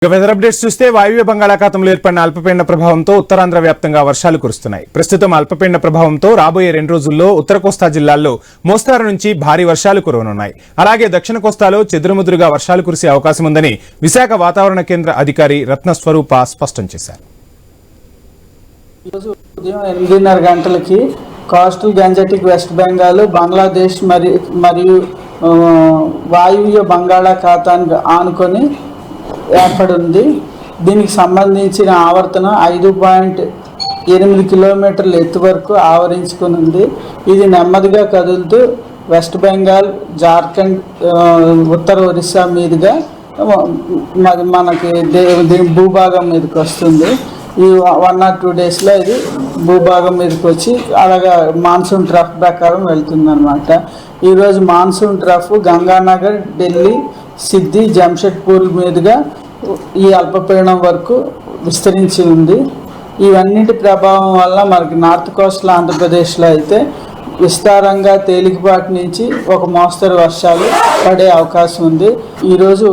Weather updates చూస్తే వాయువ్య బంగాళాఖాతంలో ఏర్పడిన అల్పపీడన ప్రభావంతో ఉత్తరాంధ్ర వ్యాప్తంగా వర్షాలు కురుస్తున్నాయి. ప్రస్తుతం అల్పపీడన ప్రభావంతో రాబోయే 2 రోజుల్లో ఉత్తర కోస్తా జిల్లాల్లో మోస్తారు నుంచి భారీ వర్షాలు కురవనున్నాయి. అలాగే దక్షిణ కోస్తాలో చెదురుముదురుగా వర్షాలు కురిసే అవకాశం ఉందని విశాఖ వాతావరణ కేంద్ర అధికారి రత్నస్వరూప స్పష్టం చేశారు. ఉదయం 8:30 గంటలకి కోస్టల్ గంజటిక్ వెస్ట్ బెంగాల్, బంగ్లాదేశ్ మరియు వాయువ్య బంగాళాఖాతానికి ఆనుకొని ఏర్పడింది. దీనికి సంబంధించిన ఆవర్తనం 5.8 కిలోమీటర్ల ఎత్తు వరకు ఆవరించుకుని ఉంది. ఇది నెమ్మదిగా కదులుతూ వెస్ట్ బెంగాల్, జార్ఖండ్, ఉత్తర ఒరిస్సా మీదుగా మనకి భూభాగం మీదకి వస్తుంది. ఈ 1 or 2 డేస్లో ఇది భూభాగం మీదకి వచ్చి అలాగా మాన్సూన్ ట్రఫ్ ప్రకారం వెళ్తుందన్నమాట. ఈరోజు మాన్సూన్ ట్రఫ్ గంగానగర్, ఢిల్లీ, సిద్ధి, జంషెడ్పూర్ మీదుగా ఈ అల్పపీడనం వరకు విస్తరించి ఉంది. ఇవన్నిటి ప్రభావం వల్ల మనకి నార్త్ కోస్టల్ ఆంధ్రప్రదేశ్లో అయితే విస్తారంగా తేలికపాటి నుంచి ఒక మోస్తరు వర్షాలు పడే అవకాశం ఉంది. ఈరోజు